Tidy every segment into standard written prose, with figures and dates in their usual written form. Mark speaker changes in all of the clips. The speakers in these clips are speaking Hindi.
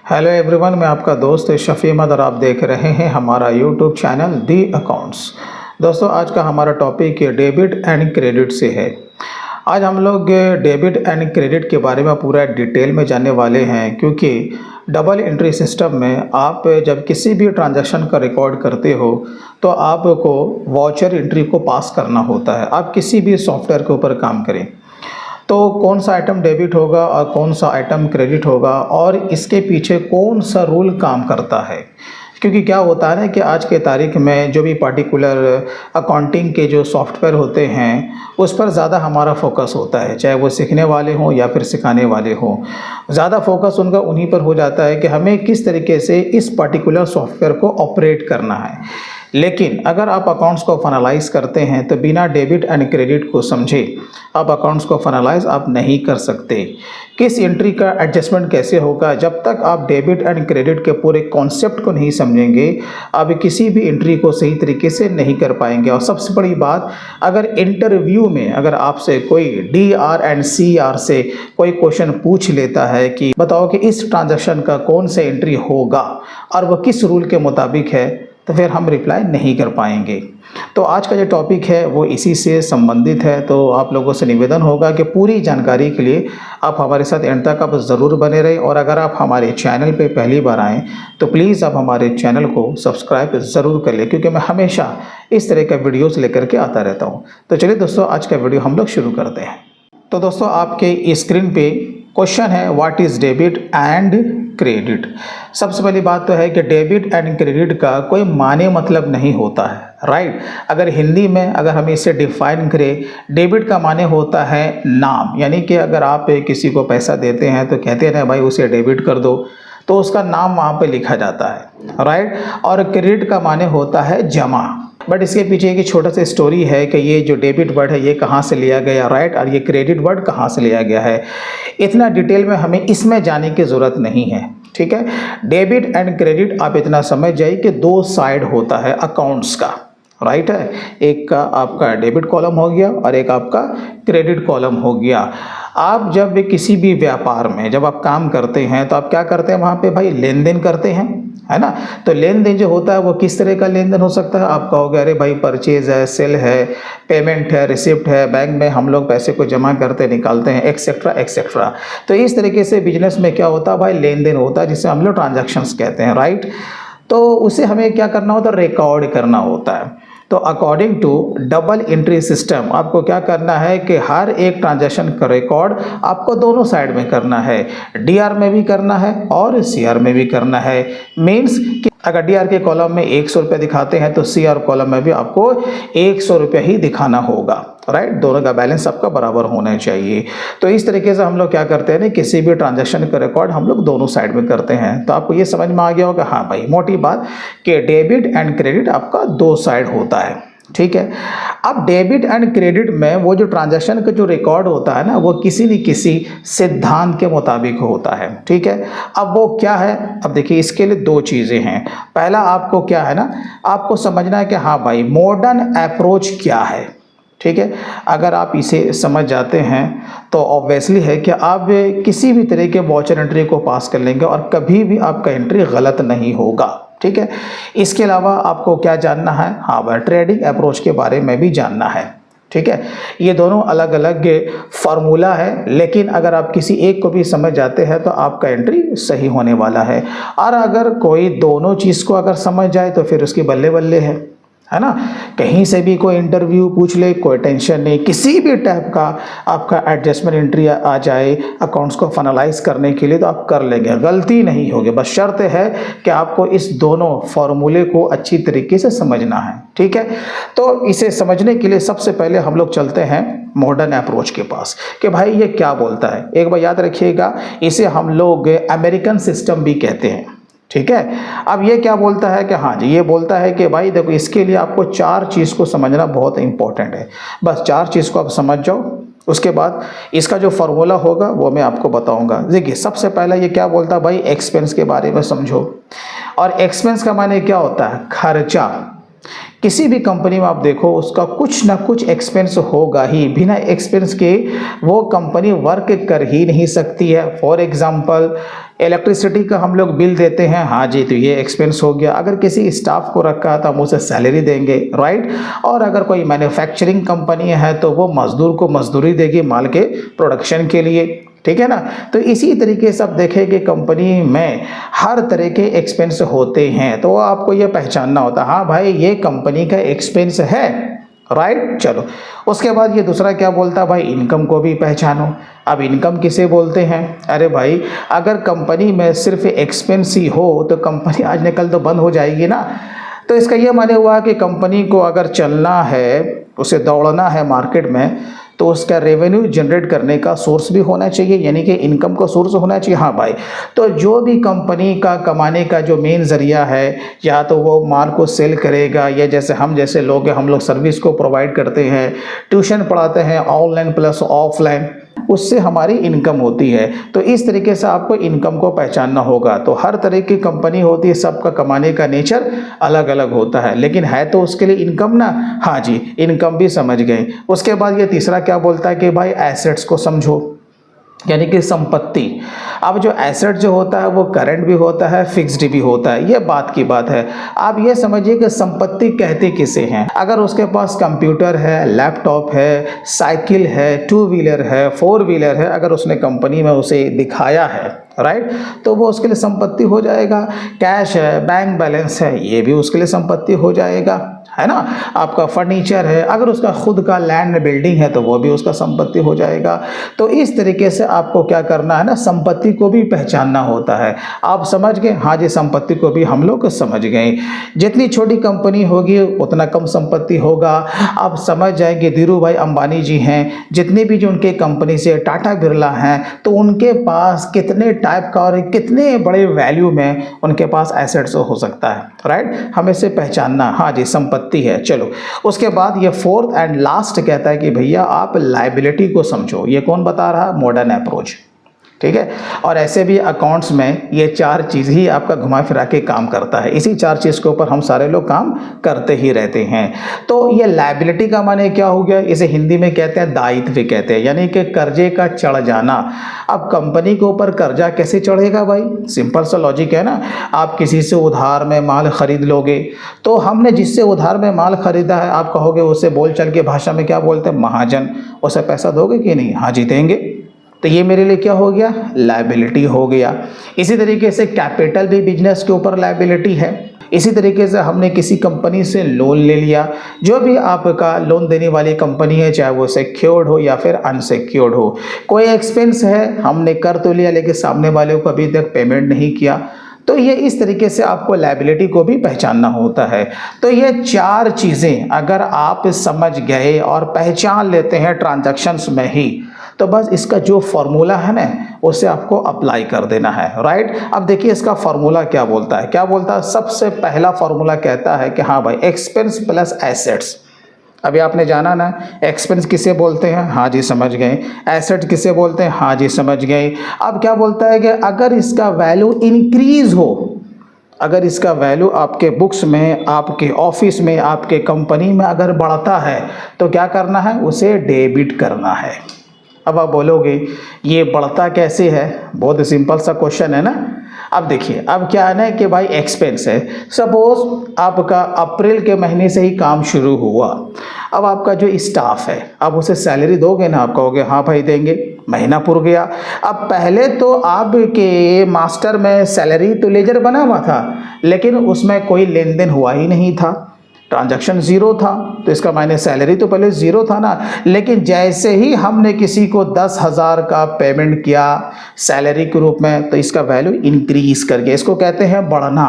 Speaker 1: हेलो एवरीवन, मैं आपका दोस्त शफी अहमद और आप देख रहे हैं हमारा यूट्यूब चैनल दी अकाउंट्स। दोस्तों, आज का हमारा टॉपिक डेबिट एंड क्रेडिट से है। आज हम लोग डेबिट एंड क्रेडिट के बारे में पूरा डिटेल में जानने वाले हैं, क्योंकि डबल एंट्री सिस्टम में आप जब किसी भी ट्रांजैक्शन का रिकॉर्ड करते हो तो आपको वाउचर एंट्री को पास करना होता है। आप किसी भी सॉफ्टवेयर के ऊपर काम करें तो कौन सा आइटम डेबिट होगा और कौन सा आइटम क्रेडिट होगा और इसके पीछे कौन सा रूल काम करता है। क्योंकि क्या होता है ना कि आज के तारीख में जो भी पार्टिकुलर अकाउंटिंग के जो सॉफ्टवेयर होते हैं उस पर ज़्यादा हमारा फोकस होता है, चाहे वो सीखने वाले हों या फिर सिखाने वाले हों। ज़्यादा फोकस उनका उन्हीं पर हो जाता है कि हमें किस तरीके से इस पार्टिकुलर सॉफ्टवेयर को ऑपरेट करना है। लेकिन अगर आप अकाउंट्स को फाइनलाइज करते हैं तो बिना डेबिट एंड क्रेडिट को समझे आप अकाउंट्स को फाइनलाइज आप नहीं कर सकते। किस एंट्री का एडजस्टमेंट कैसे होगा, जब तक आप डेबिट एंड क्रेडिट के पूरे कॉन्सेप्ट को नहीं समझेंगे आप किसी भी एंट्री को सही तरीके से नहीं कर पाएंगे। और सबसे बड़ी बात, अगर इंटरव्यू में अगर आपसे कोई DR एंड CR से कोई क्वेश्चन पूछ लेता है कि बताओ कि इस ट्रांजैक्शन का कौन सा एंट्री होगा और वह किस रूल के मुताबिक है, तो फिर हम रिप्लाई नहीं कर पाएंगे। तो आज का जो टॉपिक है वो इसी से संबंधित है। तो आप लोगों से निवेदन होगा कि पूरी जानकारी के लिए आप हमारे साथ एंड तक आप ज़रूर बने रहें। और अगर आप हमारे चैनल पे पहली बार आएँ तो प्लीज़ आप हमारे चैनल को सब्सक्राइब ज़रूर कर लें, क्योंकि मैं हमेशा इस तरह का वीडियोज़ लेकर के आता रहता हूँ। तो चलिए दोस्तों, आज का वीडियो हम लोग शुरू करते हैं। तो दोस्तों, आपके स्क्रीन पे क्वेश्चन है, what is debit and credit. सबसे पहली बात तो है कि डेबिट एंड क्रेडिट का कोई माने मतलब नहीं होता है, राइट। अगर हिंदी में अगर हम इसे डिफाइन करें, डेबिट का माने होता है नाम, यानी कि अगर आप किसी को पैसा देते हैं तो कहते हैं ना भाई उसे डेबिट कर दो, तो उसका नाम वहाँ पे लिखा जाता है, राइट। और क्रेडिट का माने होता है जमा। बट इसके पीछे एक छोटा सा स्टोरी है कि ये जो डेबिट वर्ड है ये कहाँ से लिया गया, राइट, और ये क्रेडिट वर्ड कहाँ से लिया गया है। इतना डिटेल में हमें इसमें जाने की ज़रूरत नहीं है, ठीक है। डेबिट एंड क्रेडिट आप इतना समझ जाइए कि दो साइड होता है अकाउंट्स का, राइट है। एक का आपका डेबिट कॉलम हो गया और एक आपका क्रेडिट कॉलम हो गया। आप जब किसी भी व्यापार में जब आप काम करते हैं तो आप क्या करते हैं, वहाँ पे भाई लेन देन करते हैं, है ना। तो लेन देन जो होता है वो किस तरह का लेन देन हो सकता है। आप कहोगे अरे भाई परचेज है, सेल है, पेमेंट है, रिसिप्ट है, बैंक में हम लोग पैसे को जमा करते निकालते हैं, एक्सेट्रा एक्सेट्रा। तो इस तरीके से बिजनेस में क्या होता है भाई, लेन देन होता है, जिसे हम लोग ट्रांजैक्शंस कहते हैं, राइट। तो उसे हमें क्या करना होता है, रिकॉर्ड करना होता है। तो according to double entry system आपको क्या करना है कि हर एक ट्रांजैक्शन का रिकॉर्ड आपको दोनों साइड में करना है, DR में भी करना है और CR में भी करना है। मीन्स कि अगर DR के कॉलम में 100 रुपये दिखाते हैं तो CR कॉलम में भी आपको 100 रुपये ही दिखाना होगा, राइट। दोनों का बैलेंस आपका बराबर होना चाहिए। तो इस तरीके से हम लोग क्या करते हैं ना, किसी भी ट्रांजैक्शन का रिकॉर्ड हम लोग दोनों साइड में करते हैं। तो आपको ये समझ में आ गया होगा, हाँ भाई मोटी बात कि डेबिट एंड क्रेडिट आपका दो साइड होता है, ठीक है। अब डेबिट एंड क्रेडिट में वो जो ट्रांजैक्शन का जो रिकॉर्ड होता है ना, वो किसी न किसी सिद्धांत के मुताबिक होता है, ठीक है। अब वो क्या है, अब देखिए इसके लिए दो चीज़ें हैं। पहला आपको क्या है ना, आपको समझना है कि हाँ भाई मॉडर्न अप्रोच क्या है, ठीक है। अगर आप इसे समझ जाते हैं तो ऑब्वियसली है कि आप किसी भी तरह के वाउचर एंट्री को पास कर लेंगे और कभी भी आपका एंट्री गलत नहीं होगा, ठीक है। इसके अलावा आपको क्या जानना है, हाँ भाई ट्रेडिंग अप्रोच के बारे में भी जानना है, ठीक है। ये दोनों अलग अलग फार्मूला है, लेकिन अगर आप किसी एक को भी समझ जाते हैं तो आपका एंट्री सही होने वाला है। और अगर कोई दोनों चीज़ को अगर समझ जाए तो फिर उसकी बल्ले बल्ले है ना। कहीं से भी कोई इंटरव्यू पूछ ले, कोई टेंशन नहीं, किसी भी टाइप का आपका एडजस्टमेंट एंट्री आ जाए अकाउंट्स को फाइनलाइज करने के लिए तो आप कर लेंगे, गलती नहीं होगी। बस शर्त है कि आपको इस दोनों फॉर्मूले को अच्छी तरीके से समझना है, ठीक है। तो इसे समझने के लिए सबसे पहले हम लोग चलते हैं मॉडर्न अप्रोच के पास कि भाई ये क्या बोलता है। एक बार याद रखिएगा, इसे हम लोग अमेरिकन सिस्टम भी कहते हैं, ठीक है। अब ये क्या बोलता है कि हाँ जी, ये बोलता है कि भाई देखो इसके लिए आपको चार चीज़ को समझना बहुत इंपॉर्टेंट है। बस चार चीज़ को आप समझ जाओ, उसके बाद इसका जो फार्मूला होगा वो मैं आपको बताऊंगा। देखिए सबसे पहला ये क्या बोलता है भाई, एक्सपेंस के बारे में समझो। और एक्सपेंस का माने क्या होता है, खर्चा। किसी भी कंपनी में आप देखो उसका कुछ ना कुछ एक्सपेंस होगा ही, बिना एक्सपेंस के वो कंपनी वर्क कर ही नहीं सकती है। फॉर एग्जांपल इलेक्ट्रिसिटी का हम लोग बिल देते हैं, हाँ जी, तो ये एक्सपेंस हो गया। अगर किसी स्टाफ को रखा है तो हम उसे सैलरी देंगे, राइट। और अगर कोई मैन्युफैक्चरिंग कंपनी है तो वो मजदूर को मजदूरी देगी माल के प्रोडक्शन के लिए, ठीक है ना। तो इसी तरीके से आप देखें कि कंपनी में हर तरह के एक्सपेंस होते हैं, तो आपको ये पहचानना होता है, हाँ भाई ये कंपनी का एक्सपेंस है, राइट। चलो उसके बाद ये दूसरा क्या बोलता है भाई, इनकम को भी पहचानो। अब इनकम किसे बोलते हैं? अरे भाई अगर कंपनी में सिर्फ एक्सपेंस ही हो तो कंपनी आज न कल तो बंद हो जाएगी ना। तो इसका ये माने हुआ कि कंपनी को अगर चलना है, उसे दौड़ना है मार्केट में, तो उसका रेवेन्यू जनरेट करने का सोर्स भी होना चाहिए, यानी कि इनकम का सोर्स होना चाहिए। हाँ भाई, तो जो भी कंपनी का कमाने का जो मेन ज़रिया है, या तो वो माल को सेल करेगा, या जैसे हम जैसे लोग हैं, हम लोग सर्विस को प्रोवाइड करते हैं, ट्यूशन पढ़ाते हैं ऑनलाइन प्लस ऑफलाइन, उससे हमारी इनकम होती है। तो इस तरीके से आपको इनकम को पहचानना होगा। तो हर तरह की कंपनी होती है, सबका कमाने का नेचर अलग अलग होता है, लेकिन है तो उसके लिए इनकम ना। हाँ जी, इनकम भी समझ गए। उसके बाद ये तीसरा क्या बोलता है कि भाई एसेट्स को समझो, यानी कि संपत्ति। अब जो एसेट जो होता है वो करंट भी होता है, फिक्स्ड भी होता है, ये बात की बात है। आप ये समझिए कि संपत्ति कहते किसे हैं? अगर उसके पास कंप्यूटर है, लैपटॉप है, साइकिल है, टू व्हीलर है, फोर व्हीलर है, अगर उसने कंपनी में उसे दिखाया है, राइट, तो वो उसके लिए संपत्ति हो जाएगा। कैश है, बैंक बैलेंस है, ये भी उसके लिए संपत्ति हो जाएगा, है ना। आपका फर्नीचर है, अगर उसका खुद का लैंड बिल्डिंग है तो वो भी उसका संपत्ति हो जाएगा। तो इस तरीके से आपको क्या करना है ना, संपत्ति को भी पहचानना होता है। आप समझ गए? हाँ जी, संपत्ति को भी हम लोग समझ गए। जितनी छोटी कंपनी होगी उतना कम संपत्ति होगा। आप समझ जाएंगे धीरू भाई अंबानी जी हैं, जितने भी जो उनके कंपनी से टाटा बिरला हैं, तो उनके पास कितने टाइप का और कितने बड़े वैल्यू में उनके पास एसेट्स हो सकता है, राइट। हमें से पहचानना, हाँ जी, संपत्ति है। चलो उसके बाद ये फोर्थ एंड लास्ट कहता है कि भैया आप लायबिलिटी को समझो। ये कौन बता रहा है? मॉडर्न अप्रोच, ठीक है। और ऐसे भी अकाउंट्स में ये चार चीज़ ही आपका घुमा फिरा के काम करता है। इसी चार चीज़ के ऊपर हम सारे लोग काम करते ही रहते हैं। तो ये लायबिलिटी का माने क्या हो गया? इसे हिंदी में कहते हैं दायित्व कहते हैं, यानी कि कर्जे का चढ़ जाना। अब कंपनी के ऊपर कर्जा कैसे चढ़ेगा भाई? सिंपल सा लॉजिक है ना। आप किसी से उधार में माल खरीद लोगे, तो हमने जिससे उधार में माल खरीदा है, आप कहोगे उससे बोल चल के भाषा में क्या बोलते हैं? महाजन। उसे पैसा दोगे कि नहीं? हाँ जी देंगे। तो ये मेरे लिए क्या हो गया? लायबिलिटी हो गया। इसी तरीके से कैपिटल भी बिजनेस के ऊपर लायबिलिटी है। इसी तरीके से हमने किसी कंपनी से लोन ले लिया, जो भी आपका लोन देने वाली कंपनी है, चाहे वो सिक्योर्ड हो या फिर अनसिक्योर्ड हो, कोई एक्सपेंस है, हमने कर तो लिया लेकिन सामने वाले को अभी तक पेमेंट नहीं किया, तो ये इस तरीके से आपको लायबिलिटी को भी पहचानना होता है। तो ये चार चीज़ें अगर आप समझ गए और पहचान लेते हैं ट्रांजैक्शंस में ही, तो बस इसका जो फॉर्मूला है ना, उसे आपको अप्लाई कर देना है, राइट। अब देखिए इसका फॉर्मूला क्या बोलता है। क्या बोलता है? सबसे पहला फॉर्मूला कहता है कि हाँ भाई, एक्सपेंस प्लस एसेट्स। अभी आपने जाना ना, एक्सपेंस किसे बोलते हैं? हाँ जी समझ गए। एसेट किसे बोलते हैं? हाँ जी समझ गए। अब क्या बोलता है कि अगर इसका वैल्यू इंक्रीज हो, अगर इसका वैल्यू आपके बुक्स में, आपके ऑफिस में, आपके कंपनी में अगर बढ़ता है, तो क्या करना है? उसे डेबिट करना है। अब आप बोलोगे ये बढ़ता कैसे है? बहुत सिंपल सा क्वेश्चन है ना। अब देखिए, अब क्या है ना कि भाई एक्सपेंस है, सपोज आपका अप्रैल के महीने से ही काम शुरू हुआ। अब आपका जो स्टाफ है, अब उसे सैलरी दोगे ना? आप कहोगे हाँ भाई देंगे। महीना पूर गया। अब पहले तो आपके मास्टर में सैलरी तो लेजर बना हुआ था, लेकिन उसमें कोई लेन देन हुआ ही नहीं था, ट्रांजैक्शन ज़ीरो था। तो इसका मायने सैलरी तो पहले ज़ीरो था ना। लेकिन जैसे ही हमने किसी को 10,000 का पेमेंट किया सैलरी के रूप में, तो इसका वैल्यू इंक्रीज कर गया। इसको कहते हैं बढ़ना,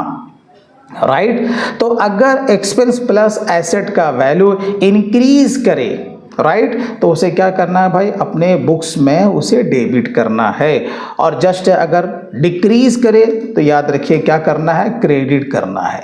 Speaker 1: राइट। तो अगर एक्सपेंस प्लस एसेट का वैल्यू इंक्रीज करे, राइट, तो उसे क्या करना है भाई? अपने बुक्स में उसे डेबिट करना है। और जस्ट अगर डिक्रीज करे तो याद रखिए क्या करना है? क्रेडिट करना है।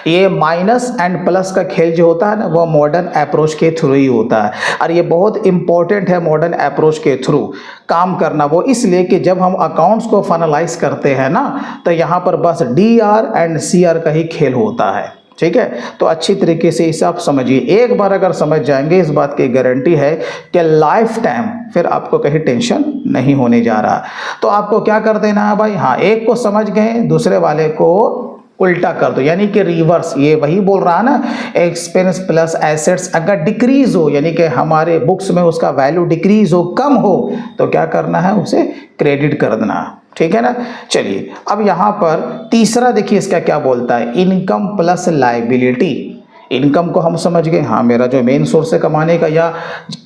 Speaker 1: ये माइनस एंड प्लस का खेल जो होता है ना, वो मॉडर्न अप्रोच के थ्रू ही होता है। और ये बहुत इंपॉर्टेंट है मॉडर्न अप्रोच के थ्रू काम करना। वो इसलिए कि जब हम अकाउंट्स को फाइनलाइज करते हैं ना, तो यहाँ पर बस DR एंड CR का ही खेल होता है। ठीक है, तो अच्छी तरीके से इसे आप समझिए। एक बार अगर समझ जाएंगे, इस बात की गारंटी है कि लाइफ टाइम फिर आपको कहीं टेंशन नहीं होने जा रहा। तो आपको क्या कर देना है भाई, हाँ, एक को समझ गए, दूसरे वाले को उल्टा कर दो, यानी कि रिवर्स। ये वही बोल रहा है ना, एक्सपेंस प्लस एसेट्स अगर डिक्रीज हो, यानी कि हमारे बुक्स में उसका वैल्यू डिक्रीज हो, कम हो, तो क्या करना है, उसे क्रेडिट कर देना। ठीक है ना। चलिए अब यहाँ पर तीसरा देखिए इसका क्या बोलता है, इनकम प्लस लायबिलिटी। इनकम को हम समझ गए, हाँ, मेरा जो मेन सोर्स है कमाने का या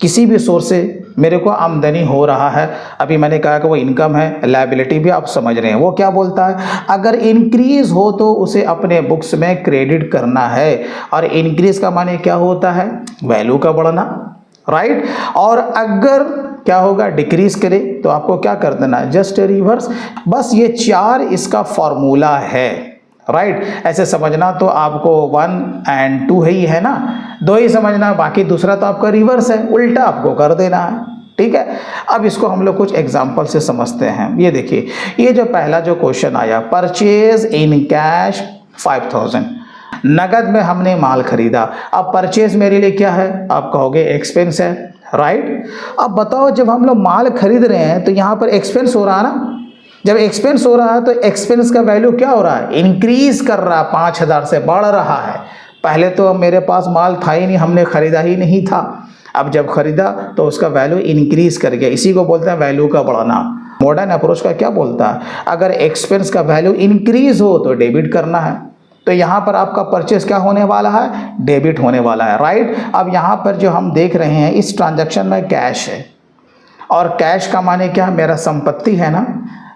Speaker 1: किसी भी सोर्स से मेरे को आमदनी हो रहा है, अभी मैंने कहा कि वो इनकम है। लायबिलिटी भी आप समझ रहे हैं, वो क्या बोलता है, अगर इंक्रीज हो तो उसे अपने बुक्स में क्रेडिट करना है। और इंक्रीज का माने क्या होता है, वैल्यू का बढ़ना, राइट। और अगर क्या होगा, डिक्रीज करे तो आपको क्या कर देना, जस्ट रिवर्स। बस ये चार इसका फॉर्मूला है, राइट। ऐसे समझना तो आपको 1 और 2 ही है ना, 2 ही समझना, बाकी दूसरा तो आपका रिवर्स है, उल्टा आपको कर देना है। ठीक है, अब इसको हम लोग कुछ एग्जांपल से समझते हैं। ये देखिए, ये जो पहला जो क्वेश्चन आया, परचेज इन कैश 5000, नगद में हमने माल खरीदा। अब परचेज मेरे लिए क्या है, आप कहोगे एक्सपेंस है, राइट। अब बताओ, जब हम लोग माल खरीद रहे हैं तो यहाँ पर एक्सपेंस हो रहा है ना। जब एक्सपेंस हो रहा है तो एक्सपेंस का वैल्यू क्या हो रहा है, इंक्रीज कर रहा है, 5000 से बढ़ रहा है। पहले तो मेरे पास माल था ही नहीं, हमने खरीदा ही नहीं था। अब जब खरीदा तो उसका वैल्यू इंक्रीज कर गया, इसी को बोलते हैं वैल्यू का बढ़ना। मॉडर्न अप्रोच का क्या बोलता है, अगर एक्सपेंस का वैल्यू इंक्रीज हो तो डेबिट करना है। तो यहाँ पर आपका परचेस क्या होने वाला है, डेबिट होने वाला है, राइट। अब यहाँ पर जो हम देख रहे हैं, इस ट्रांजैक्शन में कैश है, और कैश का माने क्या, मेरा संपत्ति है ना।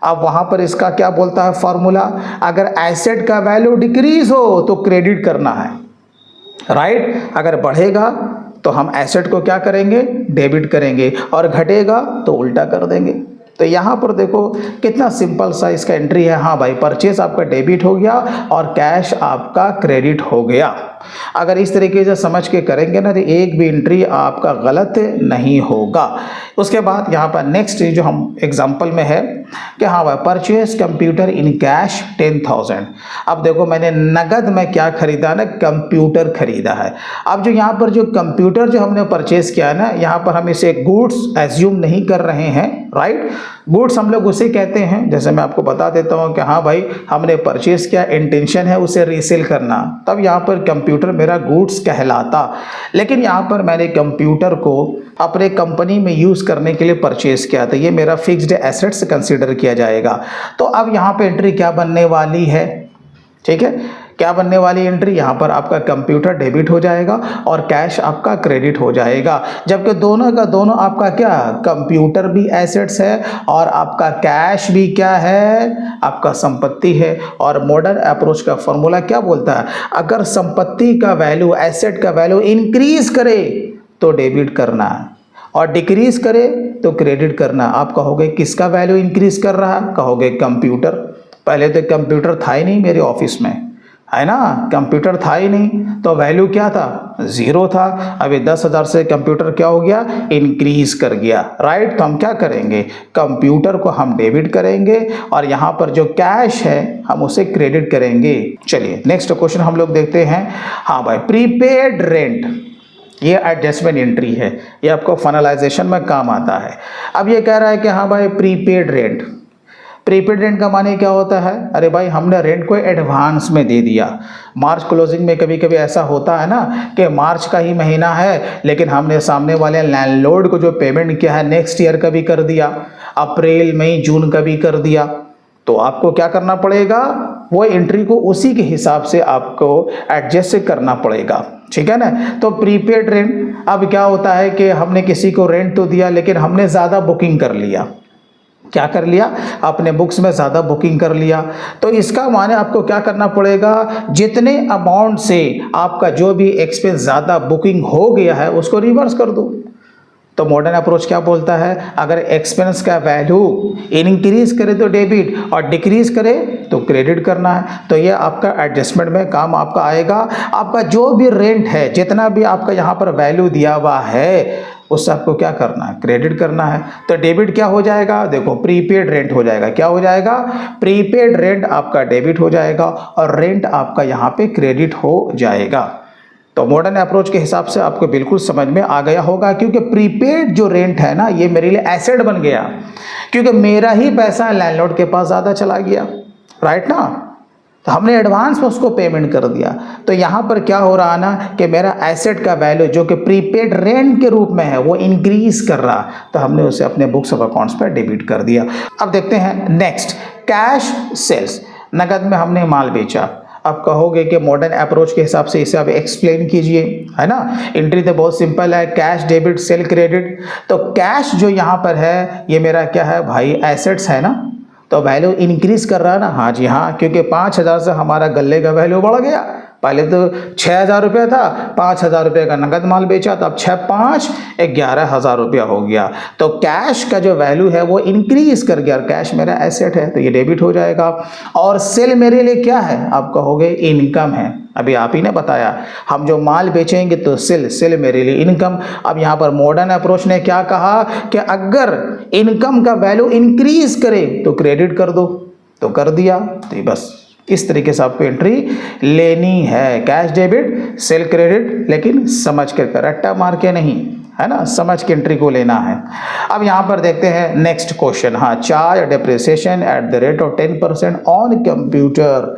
Speaker 1: अब वहाँ पर इसका क्या बोलता है फॉर्मूला, अगर एसेट का वैल्यू डिक्रीज हो तो क्रेडिट करना है, राइट। अगर बढ़ेगा तो हम एसेट को क्या करेंगे, डेबिट करेंगे, और घटेगा तो उल्टा कर देंगे। तो यहाँ पर देखो कितना सिंपल सा इसका एंट्री है। हाँ भाई, परचेस आपका डेबिट हो गया और कैश आपका क्रेडिट हो गया। अगर इस तरीके से समझ के करेंगे ना तो एक भी एंट्री आपका गलत नहीं होगा। उसके बाद यहाँ पर नेक्स्ट जो हम एग्जांपल में है कि हाँ भाई, परचेस कंप्यूटर इन कैश 10,000। अब देखो मैंने नगद में क्या खरीदा ना, कंप्यूटर खरीदा है। अब जो यहाँ पर जो कंप्यूटर जो हमने परचेस किया ना, यहाँ पर हम इसे गुड्स एज्यूम नहीं कर रहे हैं, राइट। गुड्स हम लोग उसे कहते हैं, जैसे मैं आपको बता देता हूँ कि हाँ भाई हमने परचेस किया, इंटेंशन है उसे रीसेल करना, तब यहाँ पर कंप्यूटर मेरा गुड्स कहलाता। लेकिन यहाँ पर मैंने कंप्यूटर को अपने कंपनी में यूज़ करने के लिए परचेस किया, तो ये मेरा फिक्स्ड एसेट्स कंसीडर किया जाएगा। तो अब यहाँ पे एंट्री क्या बनने वाली है, ठीक है, क्या बनने वाली एंट्री, यहाँ पर आपका कंप्यूटर डेबिट हो जाएगा और कैश आपका क्रेडिट हो जाएगा। जबकि दोनों का दोनों आपका क्या, कंप्यूटर भी एसेट्स है और आपका कैश भी क्या है, आपका संपत्ति है। और मॉडर्न अप्रोच का फॉर्मूला क्या बोलता है, अगर संपत्ति का वैल्यू, एसेट का वैल्यू इंक्रीज करे तो डेबिट करना है, और डिक्रीज करे तो क्रेडिट करना। आप कहोगे किसका वैल्यू इंक्रीज कर रहा है, कहोगे कंप्यूटर। पहले तो कंप्यूटर था ही नहीं मेरे ऑफिस में, है ना, कंप्यूटर था ही नहीं, तो वैल्यू क्या था, 0 था। अभी 10,000 से कंप्यूटर क्या हो गया, इंक्रीज कर गया, राइट। तो हम क्या करेंगे, कंप्यूटर को हम डेबिट करेंगे और यहाँ पर जो कैश है हम उसे क्रेडिट करेंगे। चलिए नेक्स्ट क्वेश्चन हम लोग देखते हैं। हाँ भाई, प्रीपेड रेंट, ये एडजस्टमेंट एंट्री है, ये आपको फाइनलाइजेशन में काम आता है। अब ये कह रहा है कि हाँ भाई, प्रीपेड रेंट, प्रीपेड रेंट का माने क्या होता है, अरे भाई हमने रेंट को एडवांस में दे दिया। मार्च क्लोजिंग में कभी कभी ऐसा होता है ना कि मार्च का ही महीना है, लेकिन हमने सामने वाले लैंडलॉर्ड को जो पेमेंट किया है नेक्स्ट ईयर का भी कर दिया, अप्रैल मई जून का भी कर दिया। तो आपको क्या करना पड़ेगा, वो एंट्री को उसी के हिसाब से आपको एडजस्ट करना पड़ेगा, ठीक है ना। तो प्रीपेड रेंट, अब क्या होता है कि हमने किसी को रेंट तो दिया लेकिन हमने ज़्यादा बुकिंग कर लिया, क्या कर लिया, अपने बुक्स में ज़्यादा बुकिंग कर लिया। तो इसका माने आपको क्या करना पड़ेगा, जितने अमाउंट से आपका जो भी एक्सपेंस ज़्यादा बुकिंग हो गया है उसको रिवर्स कर दो। तो मॉडर्न अप्रोच क्या बोलता है, अगर एक्सपेंस का वैल्यू इंक्रीज करे तो डेबिट और डिक्रीज करे तो क्रेडिट करना है। तो ये आपका एडजस्टमेंट में काम आपका आएगा। आपका जो भी रेंट है, जितना भी आपका यहाँ पर वैल्यू दिया हुआ है, उससे आपको क्या करना है, क्रेडिट करना है। तो डेबिट क्या हो जाएगा, देखो प्रीपेड रेंट हो जाएगा। क्या हो जाएगा, प्रीपेड रेंट आपका डेबिट हो जाएगा और रेंट आपका यहाँ पे क्रेडिट हो जाएगा। तो मॉडर्न अप्रोच के हिसाब से आपको बिल्कुल समझ में आ गया होगा, क्योंकि प्रीपेड जो रेंट है ना, ये मेरे लिए एसेट बन गया, क्योंकि मेरा ही पैसा लैंडलॉर्ड के पास ज़्यादा चला गया, राइट ना। तो हमने एडवांस में उसको पेमेंट कर दिया। तो यहाँ पर क्या हो रहा ना कि मेरा एसेट का वैल्यू जो कि प्रीपेड रेंट के रूप में है वो इंक्रीज कर रहा, तो हमने उसे अपने बुक्स ऑफ अकाउंट्स पर डेबिट कर दिया। अब देखते हैं नेक्स्ट, कैश सेल्स। नकद में हमने माल बेचा। अब कहोगे कि मॉडर्न अप्रोच के हिसाब से इसे आप एक्सप्लेन कीजिए, है ना। एंट्री तो बहुत सिंपल है, कैश डेबिट सेल क्रेडिट। तो कैश जो यहाँ पर है ये मेरा क्या है भाई, एसेट्स है ना, तो वैल्यू इंक्रीज कर रहा है ना। हाँ जी हाँ, क्योंकि 5,000 से हमारा गल्ले का वैल्यू बढ़ गया। पहले तो 6,000 रुपया था, 5,000 रुपये का नगद माल बेचा, तो अब 6 5 11,000 रुपया हो गया। तो कैश का जो वैल्यू है वो इंक्रीज कर गया, और कैश मेरा एसेट है तो ये डेबिट हो जाएगा। और सेल मेरे लिए क्या है, आप कहोगे इनकम है। अभी आप ही ने बताया, हम जो माल बेचेंगे तो सेल मेरे लिए इनकम। अब यहाँ पर मॉडर्न अप्रोच ने क्या कहा कि अगर इनकम का वैल्यू इंक्रीज करे तो क्रेडिट कर दो, तो कर दिया। तो ये बस इस तरीके से आपको एंट्री लेनी है, कैश डेबिट सेल क्रेडिट, लेकिन समझ कर, रट्टा मार के नहीं, है ना, समझ के एंट्री को लेना है। अब यहाँ पर देखते हैं नेक्स्ट क्वेश्चन। हाँ, charge depreciation at the rate of 10% on computer,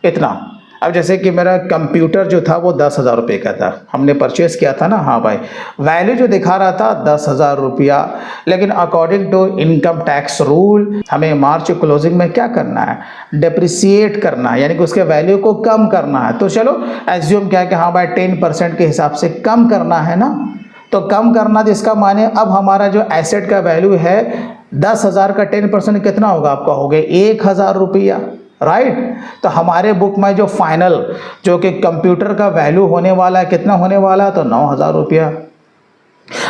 Speaker 1: इतना। अब जैसे कि मेरा कंप्यूटर जो था वो 10,000 रुपये का था, हमने परचेस किया था ना। हाँ भाई, वैल्यू जो दिखा रहा था 10,000 रुपया, लेकिन according to income tax rule हमें मार्च क्लोजिंग में क्या करना है, डिप्रिसिएट करना है, यानी कि उसके वैल्यू को कम करना है। तो चलो एज्यूम क्या है कि हाँ भाई 10% के हिसाब से कम करना है ना। तो कम करना, जिसका माने अब हमारा जो एसेट का वैल्यू है 10,000 का 10% कितना होगा, आपका हो गया 1,000 रुपया, राइट। तो हमारे बुक में जो फाइनल जो कि कंप्यूटर का वैल्यू होने वाला है, कितना होने वाला है, तो 9,000 रुपया।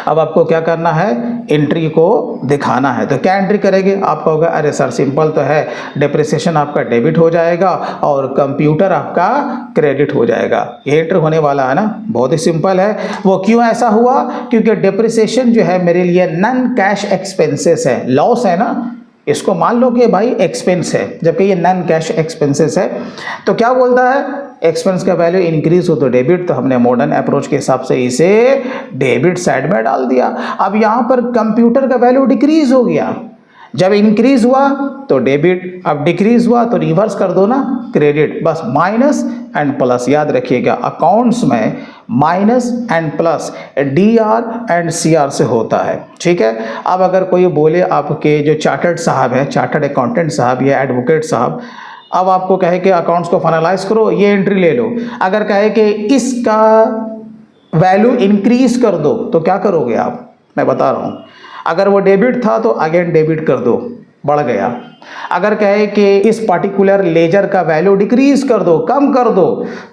Speaker 1: अब आपको क्या करना है, एंट्री को दिखाना है। तो क्या एंट्री करेंगे, आप कहोगे अरे सर सिंपल तो है, डिप्रिसिएशन आपका डेबिट हो जाएगा और कंप्यूटर आपका क्रेडिट हो जाएगा। ये एंट्री होने वाला है ना, बहुत ही सिंपल है। वो क्यों ऐसा हुआ, क्योंकि डिप्रिसिएशन जो है मेरे लिए नॉन कैश एक्सपेंसेस है, लॉस है ना। इसको मान लो कि भाई एक्सपेंस है, जबकि ये नॉन कैश एक्सपेंसेस है। तो क्या बोलता है, एक्सपेंस का वैल्यू इंक्रीज हो तो डेबिट, तो हमने मॉडर्न अप्रोच के हिसाब से इसे डेबिट साइड में डाल दिया। अब यहाँ पर कंप्यूटर का वैल्यू डिक्रीज हो गया, जब इंक्रीज हुआ तो डेबिट, अब डिक्रीज हुआ तो रिवर्स कर दो ना, क्रेडिट। बस माइनस एंड प्लस, याद रखिएगा अकाउंट्स में minus and plus DR and CR से होता है, ठीक है। अब अगर कोई बोले आपके जो चार्टर्ड साहब है, चार्टर्ड अकाउंटेंट साहब या एडवोकेट साहब, अब आपको कहे कि अकाउंट्स को फाइनलाइज करो, ये एंट्री ले लो, अगर कहे कि इसका वैल्यू इंक्रीज कर दो, तो क्या करोगे आप, मैं बता रहा हूँ। अगर वो डेबिट था तो अगेन डेबिट कर दो, बढ़ गया। अगर कहे कि इस पार्टिकुलर लेजर का वैल्यू डिक्रीज कर दो, कम कर दो,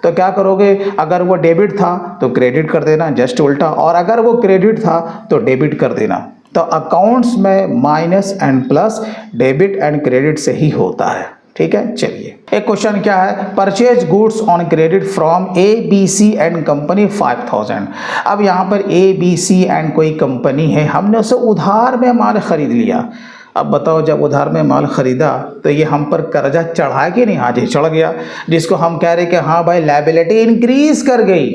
Speaker 1: तो क्या करोगे, अगर वो डेबिट था तो क्रेडिट कर देना, जस्ट उल्टा, और अगर वो क्रेडिट था तो डेबिट कर देना। तो अकाउंट्स में minus and plus debit and credit से ही होता है, ठीक है। चलिए एक क्वेश्चन क्या है, purchase goods on credit from ABC and company 5,000। अब यहाँ पर ABC एंड कोई कंपनी है, हमने उसे उधार में माल खरीद लिया। अब बताओ, जब उधार में माल खरीदा तो ये हम पर कर्जा चढ़ा कि नहीं, हाँ जी चढ़ गया, जिसको हम कह रहे कि हाँ भाई लायबिलिटी इंक्रीज कर गई।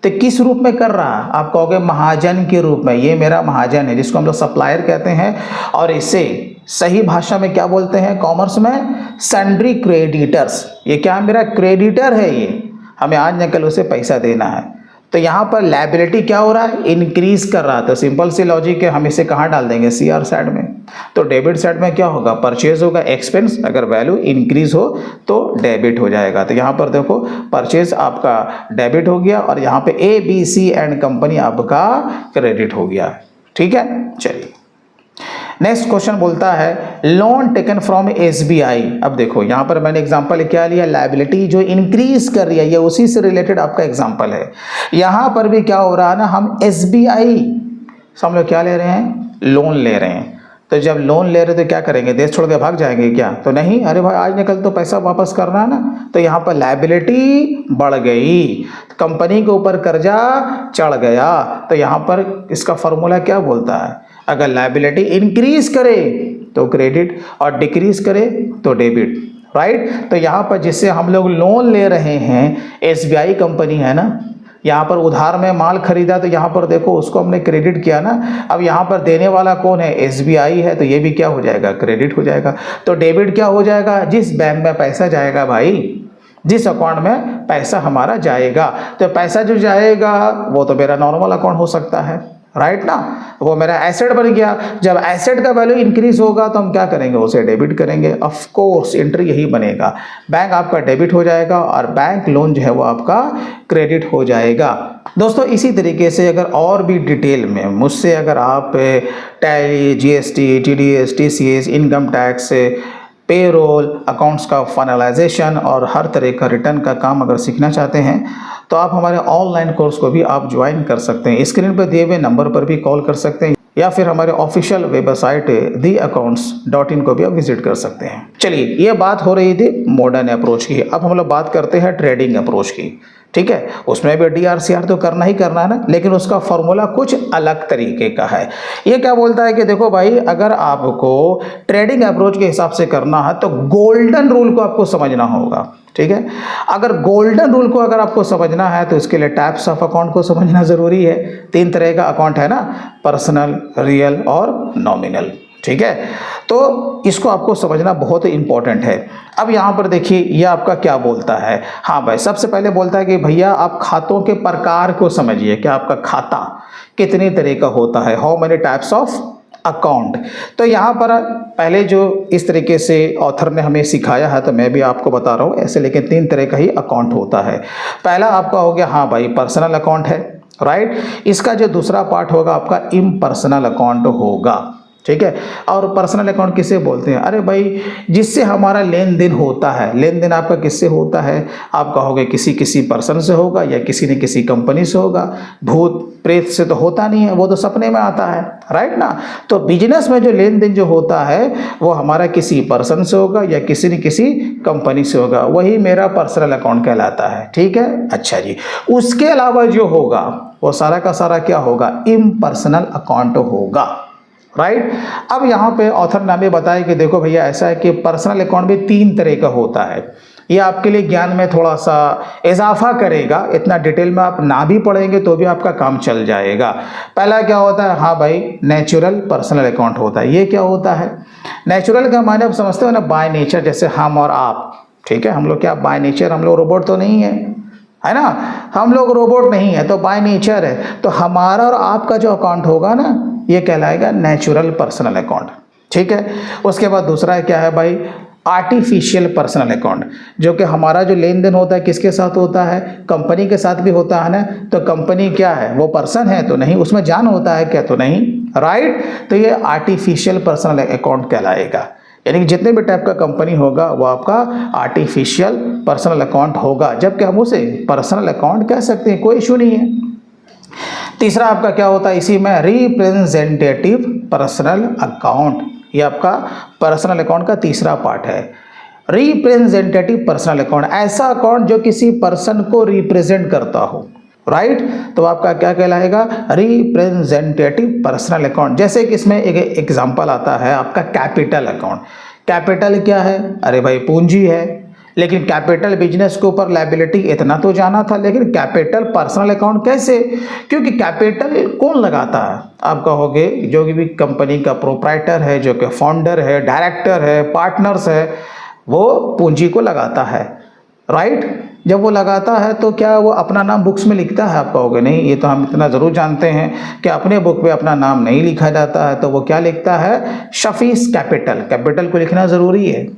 Speaker 1: तो किस रूप में कर रहा है, आप कहोगे महाजन के रूप में। ये मेरा महाजन है, जिसको हम लोग सप्लायर कहते हैं, और इसे सही भाषा में क्या बोलते हैं कॉमर्स में, सन्ड्री क्रेडिटर्स। ये क्या है, मेरा क्रेडिटर है, ये हमें आज न कल उसे पैसा देना है। तो यहाँ पर लायबिलिटी क्या हो रहा है, इंक्रीज कर रहा है। तो सिंपल सी लॉजिक है, हम इसे कहाँ डाल देंगे, CR साइड में। तो डेबिट साइड में क्या होगा, परचेज होगा एक्सपेंस, अगर वैल्यू इंक्रीज हो तो डेबिट हो जाएगा। तो यहाँ पर देखो परचेज आपका डेबिट हो गया, और यहाँ पे ABC एंड कंपनी आपका क्रेडिट हो गया, ठीक है। चलिए नेक्स्ट क्वेश्चन बोलता है लोन टेकन फ्रॉम SBI। अब देखो यहाँ पर मैंने एग्जांपल क्या लिया, लायबिलिटी जो इंक्रीज कर रही है, ये उसी से रिलेटेड आपका एग्जांपल है। यहाँ पर भी क्या हो रहा है ना, हम SBI से हम लोग क्या ले रहे हैं, लोन ले रहे हैं। तो जब लोन ले रहे तो क्या करेंगे, देश छोड़ के भाग जाएंगे क्या, तो नहीं, अरे भाई आज निकल तो पैसा वापस करना है ना, तो यहाँ पर लायबिलिटी बढ़ गई, कंपनी के ऊपर कर्जा चढ़ गया। तो यहाँ पर इसका फॉर्मूला क्या बोलता है, अगर लायबिलिटी इंक्रीज करे तो क्रेडिट और डिक्रीज करे तो डेबिट, राइट। तो यहाँ पर जिससे हम लोग लोन ले रहे हैं, एसबीआई कंपनी है ना, यहाँ पर उधार में माल खरीदा तो यहाँ पर देखो उसको हमने क्रेडिट किया ना। अब यहाँ पर देने वाला कौन है, एसबीआई है, तो ये भी क्या हो जाएगा, क्रेडिट हो जाएगा। तो डेबिट क्या हो जाएगा, जिस बैंक में पैसा जाएगा भाई, जिस अकाउंट में पैसा हमारा जाएगा, तो पैसा जो जाएगा वो तो मेरा नॉर्मल अकाउंट हो सकता है, राइट ना, वो मेरा एसेट बन गया। जब एसेट का वैल्यू इंक्रीज होगा तो हम क्या करेंगे, उसे डेबिट करेंगे। ऑफ कोर्स एंट्री यही बनेगा, बैंक आपका डेबिट हो जाएगा और बैंक लोन जो है वो आपका क्रेडिट हो जाएगा। दोस्तों इसी तरीके से अगर और भी डिटेल में मुझसे अगर आप tally, GST, TDS, TCS, income tax, payroll, accounts का फाइनलाइजेशन और हर तरह का रिटर्न का काम अगर सीखना चाहते हैं तो आप हमारे ऑनलाइन कोर्स को भी आप ज्वाइन कर सकते हैं। स्क्रीन पर दिए हुए नंबर पर भी कॉल कर सकते हैं या फिर हमारे ऑफिशियल वेबसाइट theaccounts.in को भी आप विजिट कर सकते हैं। चलिए, ये बात हो रही थी मॉडर्न अप्रोच की। अब हम लोग बात करते हैं ट्रेडिंग अप्रोच की, ठीक है। उसमें भी डीआरसीआर तो करना ही करना है ना, लेकिन उसका फॉर्मूला कुछ अलग तरीके का है। ये क्या बोलता है कि देखो भाई, अगर आपको ट्रेडिंग अप्रोच के हिसाब से करना है तो गोल्डन रूल को आपको समझना होगा, ठीक है। अगर गोल्डन रूल को अगर आपको समझना है तो इसके लिए टाइप्स ऑफ अकाउंट को समझना जरूरी है। 3 तरह का अकाउंट है ना, पर्सनल, रियल और नॉमिनल, ठीक है। तो इसको आपको समझना बहुत इंपॉर्टेंट है। अब यहाँ पर देखिए ये आपका क्या बोलता है, हाँ भाई, सबसे पहले बोलता है कि भैया आप खातों के प्रकार को समझिए कि आपका खाता कितने तरह का होता है, how many types of account. तो यहाँ पर पहले जो इस तरीके से ऑथर ने हमें सिखाया है तो मैं भी आपको बता रहा हूँ ऐसे, लेकिन 3 तरह का ही अकाउंट होता है। पहला आपका हो गया, हाँ भाई, पर्सनल अकाउंट है, राइट। इसका जो दूसरा पार्ट होगा आपका इम्पर्सनल अकाउंट होगा, ठीक है। और पर्सनल अकाउंट किसे बोलते हैं, अरे भाई जिससे हमारा लेन देन होता है। लेन देन आपका किससे होता है, आप कहोगे किसी पर्सन से होगा या किसी न किसी कंपनी से होगा। भूत प्रेत से तो होता नहीं है, वो तो सपने में आता है, राइट ना। तो बिजनेस में जो लेन देन जो होता है वो हमारा किसी पर्सन से होगा या किसी न किसी कंपनी से होगा, वही मेरा पर्सनल अकाउंट कहलाता है, ठीक है। अच्छा जी, उसके अलावा जो होगा वो सारा का सारा क्या होगा, इम्पर्सनल अकाउंट होगा, राइट। अब यहाँ पे ऑथर ने हमें बताया कि देखो भैया ऐसा है कि पर्सनल अकाउंट भी 3 तरह का होता है। ये आपके लिए ज्ञान में थोड़ा सा इजाफा करेगा, इतना डिटेल में आप ना भी पढ़ेंगे तो भी आपका काम चल जाएगा। पहला क्या होता है, हाँ भाई, नेचुरल पर्सनल अकाउंट होता है। ये क्या होता है, नेचुरल का माने आप समझते हो ना, बाय नेचर, जैसे हम और आप, ठीक है। हम लोग क्या बाय नेचर, हम लोग रोबोट तो नहीं है ना, हम लोग रोबोट नहीं है, तो बाय नेचर है। तो हमारा और आपका जो अकाउंट होगा ना, ये कहलाएगा नेचुरल पर्सनल अकाउंट, ठीक है। उसके बाद दूसरा है क्या है भाई, आर्टिफिशियल पर्सनल अकाउंट, जो कि हमारा जो लेन देन होता है किसके साथ होता है, कंपनी के साथ भी होता है ना। तो कंपनी क्या है, वो पर्सन है तो नहीं, उसमें जान होता है क्या, तो नहीं, राइट। तो ये आर्टिफिशियल पर्सनल अकाउंट कहलाएगा। यानी कि जितने भी टाइप का कंपनी होगा वो आपका आर्टिफिशियल पर्सनल अकाउंट होगा, जबकि हम उसे पर्सनल अकाउंट कह सकते हैं, कोई इशू नहीं है। तीसरा आपका क्या होता है इसी में, रिप्रेजेंटेटिव पर्सनल अकाउंट। ये आपका पर्सनल अकाउंट का तीसरा पार्ट है, रिप्रेजेंटेटिव पर्सनल अकाउंट। ऐसा अकाउंट जो किसी पर्सन को रिप्रेजेंट करता हो, राइट। तो आपका क्या कहलाएगा, रिप्रेजेंटेटिव पर्सनल अकाउंट। जैसे कि इसमें एक एग्जांपल आता है आपका कैपिटल अकाउंट। कैपिटल क्या है, अरे भाई पूंजी है। लेकिन कैपिटल बिजनेस के ऊपर लायबिलिटी इतना तो जाना था, लेकिन कैपिटल पर्सनल अकाउंट कैसे, क्योंकि कैपिटल कौन लगाता है, आप कहोगे जो भी कंपनी का प्रोप्राइटर है, जो कि फाउंडर है, डायरेक्टर है, पार्टनर्स है, वो पूंजी को लगाता है, राइट। जब वो लगाता है तो क्या वो अपना नाम बुक्स में लिखता है, आप कहोगे नहीं, ये तो हम इतना ज़रूर जानते हैं कि अपने बुक पे अपना नाम नहीं लिखा जाता है। तो वो क्या लिखता है, शफीस कैपिटल। कैपिटल को लिखना ज़रूरी है।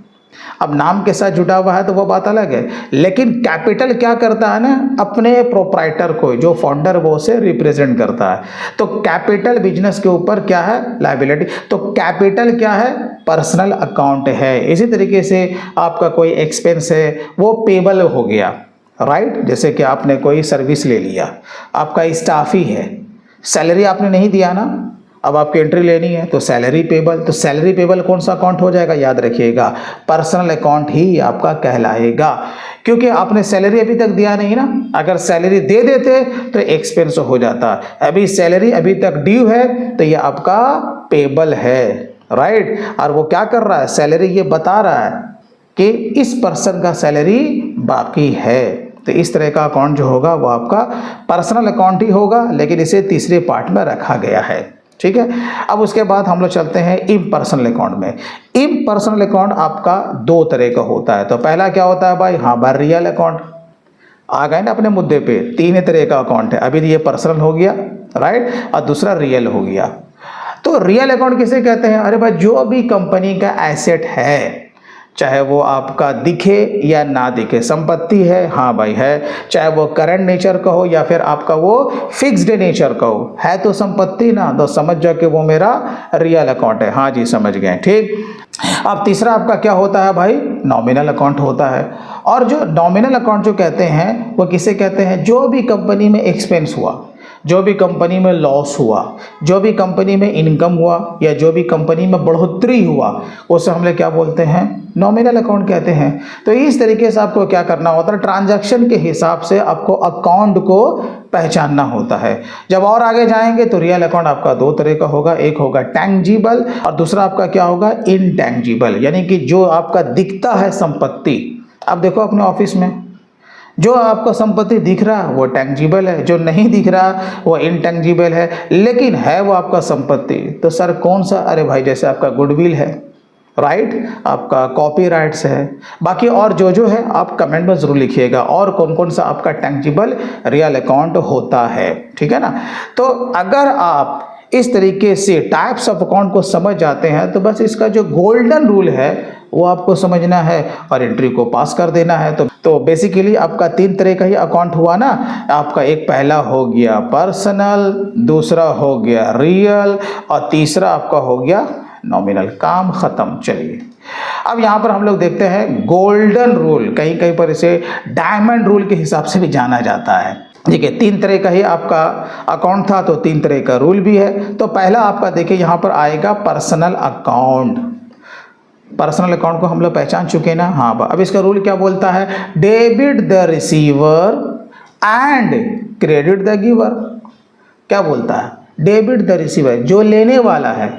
Speaker 1: अब नाम के साथ जुड़ा हुआ है तो वो बात अलग है, लेकिन कैपिटल क्या करता है ना, अपने प्रोप्राइटर को, जो फाउंडर वो उसे रिप्रेजेंट करता है। तो कैपिटल बिजनेस के ऊपर क्या है, लायबिलिटी। तो कैपिटल क्या है, पर्सनल अकाउंट है। इसी तरीके से आपका कोई एक्सपेंस है वो पेबल हो गया, राइट। जैसे कि आपने कोई सर्विस ले लिया, आपका स्टाफ ही है, सैलरी आपने नहीं दिया ना, अब आपकी एंट्री लेनी है तो सैलरी पेबल, तो सैलरी पेबल कौन सा अकाउंट हो जाएगा, याद रखिएगा पर्सनल अकाउंट ही आपका कहलाएगा, क्योंकि आपने सैलरी अभी तक दिया नहीं ना। अगर सैलरी दे देते तो एक्सपेंस हो जाता, अभी सैलरी अभी तक ड्यू है तो ये आपका पेबल है, राइट। और वो क्या कर रहा है, सैलरी ये बता रहा है कि इस पर्सन का सैलरी बाकी है। तो इस तरह का अकाउंट जो होगा वो आपका पर्सनल अकाउंट ही होगा, लेकिन इसे तीसरे पार्ट में रखा गया है, ठीक है। अब उसके बाद हम लोग चलते हैं इम्पर्सनल अकाउंट में। इम्पर्सनल अकाउंट आपका दो तरह का होता है। तो पहला क्या होता है भाई, हाँ भाई रियल अकाउंट, आ गए ना अपने मुद्दे पे, तीन तरह का अकाउंट है। अभी ये पर्सनल हो गया, राइट, और दूसरा रियल हो गया। तो रियल अकाउंट किसे कहते हैं, अरे भाई जो भी कंपनी का एसेट है, चाहे वो आपका दिखे या ना दिखे, संपत्ति है, हाँ भाई है, चाहे वो करंट नेचर का हो या फिर आपका वो फिक्स्ड नेचर का हो, है तो संपत्ति ना, तो समझ जाओ कि वो मेरा रियल अकाउंट है। हाँ जी, समझ गए, ठीक। अब तीसरा आपका क्या होता है भाई, नॉमिनल अकाउंट होता है। और जो नॉमिनल अकाउंट जो कहते हैं वो किसे कहते हैं, जो भी कंपनी में एक्सपेंस हुआ, जो भी कंपनी में लॉस हुआ, जो भी कंपनी में इनकम हुआ, या जो भी कंपनी में बढ़ोतरी हुआ, उसे हम लोग क्या बोलते हैं, नॉमिनल अकाउंट कहते हैं। तो इस तरीके से आपको क्या करना होता है, ट्रांजैक्शन के हिसाब से आपको अकाउंट को पहचानना होता है। जब और आगे जाएंगे तो रियल अकाउंट आपका दो तरह का होगा, एक होगा टैंजिबल और दूसरा आपका क्या होगा, इनटैंजिबल, यानी कि जो आपका दिखता है संपत्ति। अब देखो अपने ऑफिस में जो आपका संपत्ति दिख रहा है वो टैंजिबल है, जो नहीं दिख रहा वो इनटैंजिबल है, लेकिन है वो आपका संपत्ति। तो सर कौन सा, अरे भाई जैसे आपका गुडविल है, राइट, आपका कॉपीराइट्स है, बाकी और जो है आप कमेंट में ज़रूर लिखिएगा और कौन कौन सा आपका टैंजिबल रियल अकाउंट होता है, ठीक है ना। तो अगर आप इस तरीके से टाइप्स ऑफ अकाउंट को समझ जाते हैं तो बस इसका जो गोल्डन रूल है वो आपको समझना है और एंट्री को पास कर देना है। तो बेसिकली आपका तीन तरह का ही अकाउंट हुआ ना, आपका एक पहला हो गया पर्सनल, दूसरा हो गया रियल और तीसरा आपका हो गया नॉमिनल। काम खत्म। चलिए अब यहाँ पर हम लोग देखते हैं गोल्डन रूल, कहीं कहीं पर इसे डायमंड रूल के हिसाब से भी जाना जाता है। देखिए तीन तरह का ही आपका अकाउंट था तो तीन तरह का रूल भी है। तो पहला आपका देखिए यहाँ पर आएगा पर्सनल अकाउंट। पर्सनल अकाउंट को हम लोग पहचान चुके ना, हाँ। अब इसका रूल क्या बोलता है, debit the receiver and credit the giver. क्या बोलता है, डेबिट द रिसीवर, जो लेने वाला है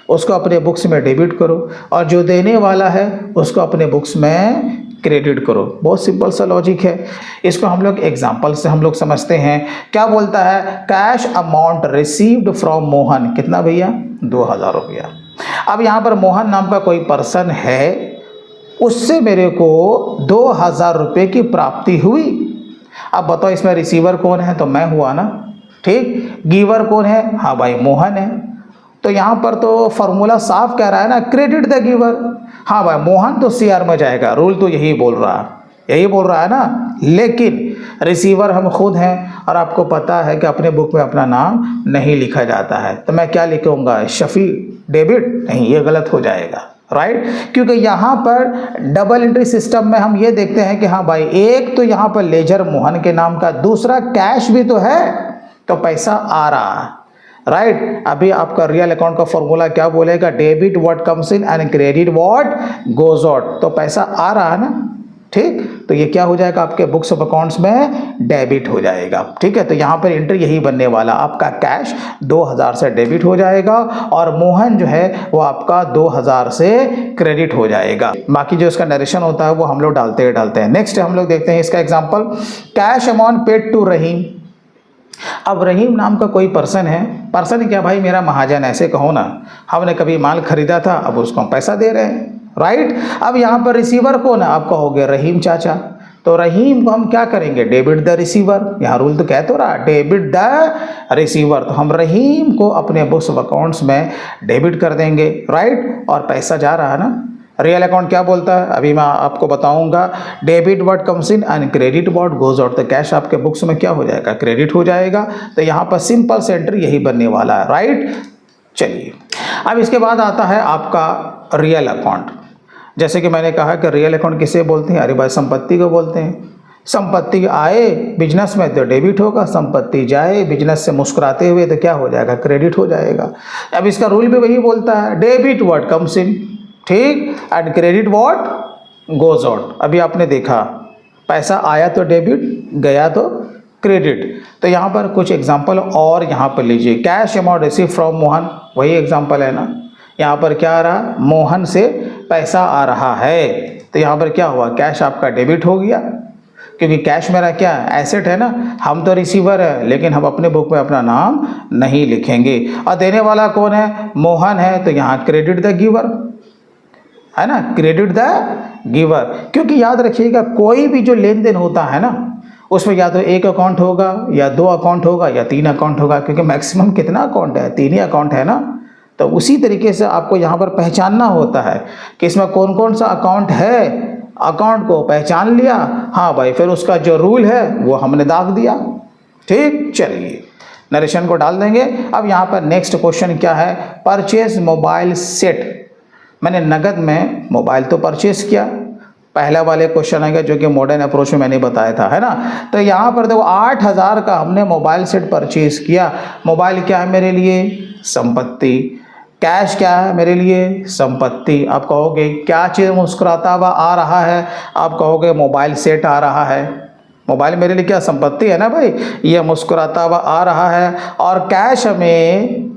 Speaker 1: उसको अपने बुक्स में डेबिट करो और जो देने वाला है उसको अपने बुक्स में क्रेडिट करो। बहुत सिंपल सा लॉजिक है। इसको हम लोग एग्जांपल से हम लोग समझते हैं। क्या बोलता है, cash amount received from Mohan, कितना भैया, 2000 रुपया। अब यहाँ पर मोहन नाम का कोई पर्सन है, उससे मेरे को 2000 रुपये की प्राप्ति हुई। अब बताओ इसमें रिसीवर कौन है, तो मैं हुआ ना, ठीक। गिवर कौन है, हाँ भाई मोहन है। तो यहाँ पर तो फॉर्मूला साफ कह रहा है ना, क्रेडिट द गिवर। हाँ भाई मोहन तो सीआर में जाएगा, रूल तो यही बोल रहा है ना, लेकिन रिसीवर हम खुद हैं और आपको पता है कि अपने बुक में अपना नाम नहीं लिखा जाता है। तो मैं क्या लिखूंगा, शफी डेबिट, नहीं, ये गलत हो जाएगा, राइट। क्योंकि यहाँ पर डबल एंट्री सिस्टम में हम ये देखते हैं कि हाँ भाई एक तो यहाँ पर लेजर मोहन के नाम का, दूसरा कैश भी तो है, तो पैसा आ रहा है, राइट। अभी आपका रियल अकाउंट का फॉर्मूला क्या बोलेगा, debit what comes in and credit what goes out. तो पैसा आ रहा है ना, ठीक। तो ये क्या हो जाएगा, आपके बुक्स ऑफ अकाउंट्स में डेबिट हो जाएगा, ठीक है। तो यहाँ पर एंट्री यही बनने वाला, आपका कैश 2000 से डेबिट हो जाएगा और मोहन जो है वो आपका 2000 से क्रेडिट हो जाएगा। बाकी जो इसका नरेशन होता है वो हम लोग डालते हैं। नेक्स्ट हम लोग देखते हैं इसका example, cash amount paid to Rahim. अब रहीम नाम का कोई पर्सन है, पर्सन क्या भाई, मेरा महाजन, ऐसे कहो ना, हमने कभी माल खरीदा था, अब उसको हम पैसा दे रहे हैं, राइट। अब यहाँ पर रिसीवर कौन है, आप कहोगे रहीम चाचा। तो रहीम को हम क्या करेंगे, डेबिट द रिसीवर। यहाँ रूल तो कह तो रहा, डेबिट द रिसीवर। तो हम रहीम को अपने बुक्स ऑफ अकाउंट्स में डेबिट कर देंगे, राइट, और पैसा जा रहा है ना। रियल अकाउंट क्या बोलता है, अभी मैं आपको बताऊंगा, debit what comes in and credit what goes out. तो कैश आपके बुक्स में क्या हो जाएगा, क्रेडिट हो जाएगा। तो यहाँ पर सिंपल से एंट्री यही बनने वाला है, राइट। चलिए अब इसके बाद आता है आपका रियल अकाउंट। जैसे कि मैंने कहा कि रियल अकाउंट किसे बोलते हैं, अरे भाई संपत्ति को बोलते हैं। संपत्ति आए बिजनेस में तो डेबिट होगा, संपत्ति जाए बिजनेस से मुस्कुराते हुए तो क्या हो जाएगा, क्रेडिट हो जाएगा। अब इसका रूल भी वही बोलता है, डेबिट व्हाट कम्स इन, ठीक, and credit what goes out. अभी आपने देखा पैसा आया तो डेबिट, गया तो क्रेडिट। तो यहाँ पर कुछ एग्जांपल और यहाँ पर लीजिए, cash amount receive from Mohan, वही एग्जांपल है ना। यहाँ पर क्या आ रहा, मोहन से पैसा आ रहा है, तो यहाँ पर क्या हुआ, कैश आपका डेबिट हो गया, क्योंकि कैश मेरा क्या एसेट है ना। हम तो रिसीवर है लेकिन हम अपने बुक में अपना नाम नहीं लिखेंगे। और देने वाला कौन है, मोहन है, तो यहाँ क्रेडिट द गिवर है ना, क्रेडिट द गिवर। क्योंकि याद रखिएगा कोई भी जो लेन देन होता है ना उसमें या तो एक अकाउंट होगा या दो अकाउंट होगा या तीन अकाउंट होगा, क्योंकि मैक्सिमम कितना अकाउंट है, तीन ही अकाउंट है ना। तो उसी तरीके से आपको यहाँ पर पहचानना होता है कि इसमें कौन कौन सा अकाउंट है। अकाउंट को पहचान लिया, हाँ भाई, फिर उसका जो रूल है वो हमने दाग दिया, ठीक। चलिए नरेशन को डाल देंगे। अब यहाँ पर नेक्स्ट क्वेश्चन क्या है, परचेज मोबाइल सेट। मैंने नगद में मोबाइल तो परचेज किया, पहला वाले क्वेश्चन आएगा जो कि मॉडर्न अप्रोच में मैंने बताया था, है ना। तो यहाँ पर देखो 8,000 का हमने मोबाइल सेट परचेज किया। मोबाइल क्या है मेरे लिए, संपत्ति। कैश क्या है मेरे लिए, संपत्ति। आप कहोगे क्या चीज़ मुस्कुराता हुआ आ रहा है, आप कहोगे मोबाइल सेट आ रहा है। मोबाइल मेरे लिए क्या, संपत्ति है ना भाई, ये मुस्कुराता हुआ आ रहा है। और कैश हमें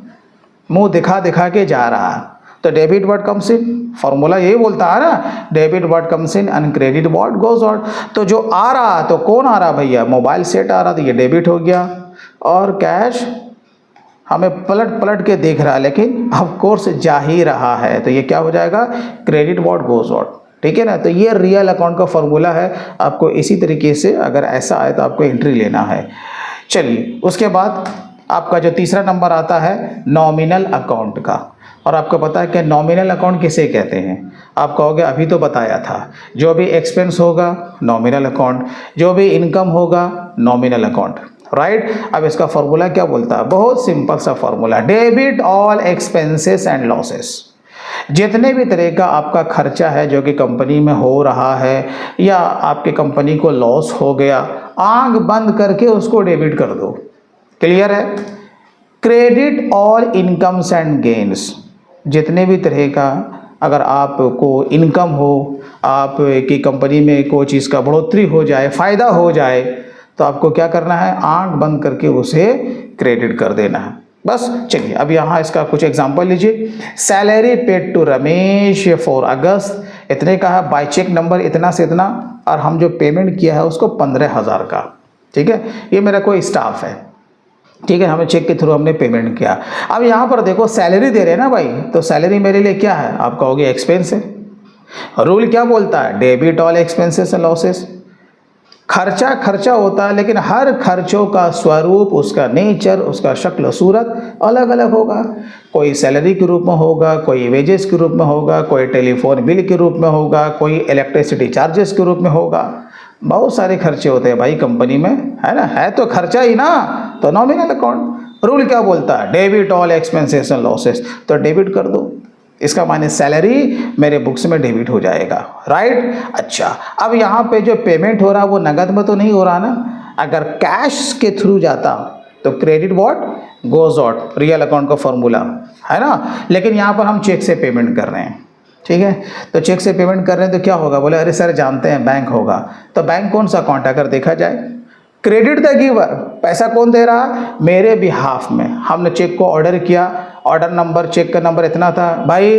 Speaker 1: मुंह दिखा दिखा के जा रहा है, तो debit what comes in, formula यही बोलता है ना, debit what comes in and credit what goes out. तो जो आ रहा तो कौन आ रहा भैया, मोबाइल सेट आ रहा, तो ये डेबिट हो गया। और कैश हमें पलट पलट के देख रहा है लेकिन ऑफ कोर्स जा ही रहा है, तो ये क्या हो जाएगा, क्रेडिट व्हाट गोज आउट, ठीक है ना। तो ये रियल अकाउंट का फॉर्मूला है। आपको इसी तरीके से अगर ऐसा आए तो आपको एंट्री लेना है। चलिए उसके बाद आपका जो तीसरा नंबर आता है नॉमिनल अकाउंट का। और आपको पता है कि नॉमिनल अकाउंट किसे कहते हैं, आप कहोगे अभी तो बताया था, जो भी एक्सपेंस होगा नॉमिनल अकाउंट, जो भी इनकम होगा नॉमिनल अकाउंट, राइट। अब इसका फॉर्मूला क्या बोलता है, बहुत सिंपल सा formula, debit all expenses and losses. जितने भी तरह का आपका खर्चा है जो कि कंपनी में हो रहा है या आपके कंपनी को लॉस हो गया, आंख बंद करके उसको डेबिट कर दो, क्लियर है। Credit all incomes and gains, जितने भी तरह का अगर आपको इनकम हो, आप की कंपनी में कोई चीज़ का बढ़ोतरी हो जाए, फ़ायदा हो जाए, तो आपको क्या करना है, आंख बंद करके उसे क्रेडिट कर देना है, बस। चलिए अब यहाँ इसका कुछ एग्जांपल लीजिए। Salary paid to Ramesh for August, इतने का है, बाय चेक नंबर इतना से इतना, और हम जो पेमेंट किया है उसको 15,000 का, ठीक है। ये मेरा कोई स्टाफ है, ठीक है, हमें चेक के थ्रू हमने पेमेंट किया। अब यहाँ पर देखो सैलरी दे रहे हैं ना भाई, तो सैलरी मेरे लिए क्या है, आप कहोगे एक्सपेंस है। रूल क्या बोलता है, debit all expenses and losses. खर्चा खर्चा होता है लेकिन हर खर्चों का स्वरूप, उसका नेचर, उसका शक्ल सूरत अलग अलग होगा। कोई सैलरी के रूप में होगा, कोई वेजेस के रूप में होगा, कोई टेलीफोन बिल के रूप में होगा, कोई इलेक्ट्रिसिटी चार्जेस के रूप में होगा। बहुत सारे खर्चे होते हैं भाई कंपनी में, है ना, है तो खर्चा ही ना। तो नॉमिनल अकाउंट रूल क्या बोलता है, debit all expenses and losses, तो डेबिट कर दो, इसका माने सैलरी मेरे बुक्स में डेबिट हो जाएगा, राइट। अच्छा, अब यहाँ पे जो पेमेंट हो रहा वो नगद में तो नहीं हो रहा ना, अगर कैश के थ्रू जाता तो credit what goes out, real account का फॉर्मूला है ना। लेकिन यहाँ पर हम चेक से पेमेंट कर रहे हैं, ठीक है। तो चेक से पेमेंट कर रहे हैं तो क्या होगा, बोले अरे सर जानते हैं बैंक होगा, तो बैंक कौन सा अकाउंट, अगर देखा जाए क्रेडिट द गिवर, पैसा कौन दे रहा, मेरे बिहाफ में। हमने चेक को ऑर्डर किया, ऑर्डर नंबर, चेक का नंबर इतना था, भाई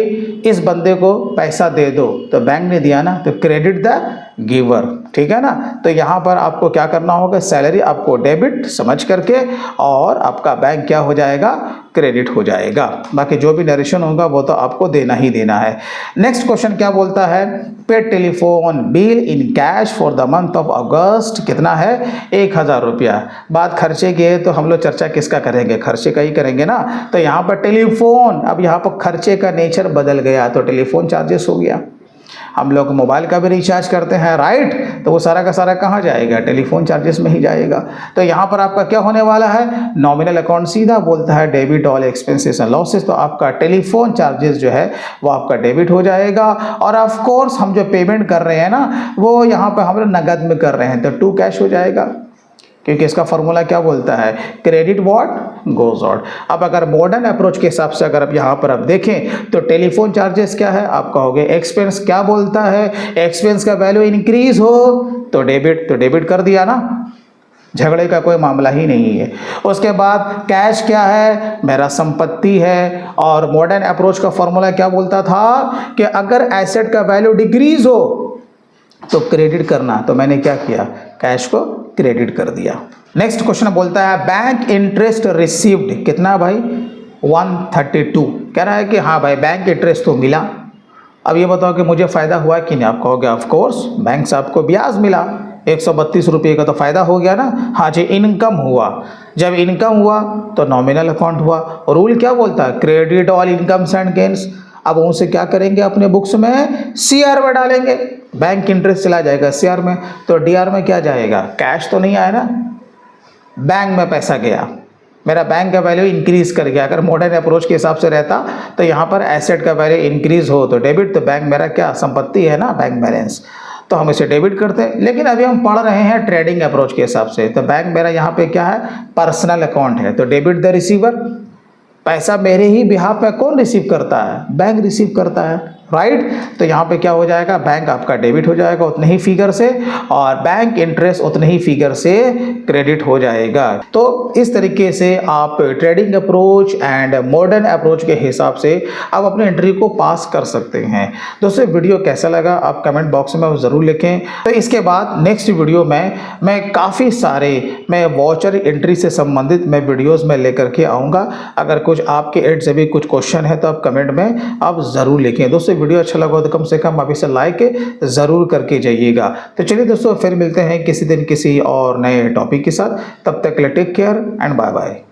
Speaker 1: इस बंदे को पैसा दे दो, तो बैंक ने दिया ना, तो क्रेडिट द गिवर, ठीक है ना। तो यहाँ पर आपको क्या करना होगा, सैलरी आपको डेबिट समझ करके और आपका बैंक क्या हो जाएगा, क्रेडिट हो जाएगा। बाकी जो भी नरेशन होगा वो तो आपको देना ही देना है। नेक्स्ट क्वेश्चन क्या बोलता है, paid telephone bill in cash for the month of अगस्त, कितना है, 1,000 रुपया। बात खर्चे की है तो हम लोग चर्चा किसका करेंगे, खर्चे का ही करेंगे ना। तो यहाँ पर टेलीफोन, अब यहाँ पर खर्चे का नेचर बदल गया तो टेलीफोन चार्जेस हो गया। हम लोग मोबाइल का भी रिचार्ज करते हैं, राइट? तो वो सारा का सारा कहाँ जाएगा? टेलीफोन चार्जेस में ही जाएगा। तो यहाँ पर आपका क्या होने वाला है? नॉमिनल अकाउंट सीधा बोलता है debit all expenses and losses, तो आपका टेलीफोन चार्जेस जो है वो आपका डेबिट हो जाएगा। और ऑफ कोर्स हम जो पेमेंट कर रहे हैं ना, वो यहाँ पर हम लोग नगद में कर रहे हैं, तो टू कैश हो जाएगा, क्योंकि इसका फॉर्मूला क्या बोलता है? Credit what goes out. अब अगर मॉडर्न अप्रोच के हिसाब से अगर आप यहाँ पर आप देखें तो टेलीफोन चार्जेस क्या है? आप कहोगे एक्सपेंस क्या बोलता है? एक्सपेंस का वैल्यू इंक्रीज हो तो डेबिट कर दिया ना, झगड़े का कोई मामला ही नहीं है। उसके बाद कैश क्या है? मेरा संपत्ति है। और मॉडर्न अप्रोच का फॉर्मूला क्या बोलता था कि अगर एसेट का वैल्यू डिक्रीज हो तो क्रेडिट करना, तो मैंने क्या किया? कैश को क्रेडिट कर दिया। नेक्स्ट क्वेश्चन बोलता है बैंक इंटरेस्ट रिसीव्ड कितना भाई? 132। कह रहा है कि हाँ भाई बैंक इंटरेस्ट तो मिला। अब ये बताओ कि मुझे फ़ायदा हुआ कि नहीं? आप कहोगे ऑफ कोर्स बैंक से आपको ब्याज मिला, 132 रुपये का तो फ़ायदा हो गया ना। हाँ जी, इनकम हुआ। जब इनकम हुआ तो नॉमिनल अकाउंट हुआ। रूल क्या बोलता है? Credit all incomes and gains. अब उनसे क्या करेंगे? अपने बुक्स में सीआर में डालेंगे। बैंक इंटरेस्ट चला जाएगा सीआर में, तो डीआर में क्या जाएगा? कैश तो नहीं आया ना, बैंक में पैसा गया, मेरा बैंक का वैल्यू इंक्रीज कर गया। अगर मॉडर्न अप्रोच के हिसाब से रहता तो यहाँ पर एसेट का वैल्यू इंक्रीज हो तो डेबिट, तो बैंक मेरा क्या? संपत्ति है ना, बैंक बैलेंस, तो हम इसे डेबिट करते हैं। लेकिन अभी हम पढ़ रहे हैं ट्रेडिंग अप्रोच के हिसाब से, तो बैंक मेरा यहाँ पे क्या है? पर्सनल अकाउंट है, तो डेबिट द रिसीवर। पैसा मेरे ही बिहाफ पे कौन रिसीव करता है? बैंक रिसीव करता है, राइट? तो यहाँ पे क्या हो जाएगा? बैंक आपका डेबिट हो जाएगा उतने ही फिगर से, और बैंक इंटरेस्ट उतने ही फिगर से क्रेडिट हो जाएगा। तो इस तरीके से आप trading approach and modern approach के हिसाब से आप अपने एंट्री को पास कर सकते हैं। दोस्तों वीडियो कैसा लगा आप कमेंट बॉक्स में ज़रूर लिखें। तो इसके बाद नेक्स्ट वीडियो में मैं काफ़ी सारे वॉचर एंट्री से संबंधित मैं वीडियोज़ में लेकर के आऊँगा। अगर कुछ आपके एंड से भी कुछ क्वेश्चन है तो आप कमेंट में आप ज़रूर लिखें। दोस्तों वीडियो अच्छा लगा तो कम से कम आप इसे लाइक ज़रूर करके जाइएगा। तो चलिए दोस्तों फिर मिलते हैं किसी दिन किसी और नए टॉपिक के साथ। तब तक के लिए take care and bye bye.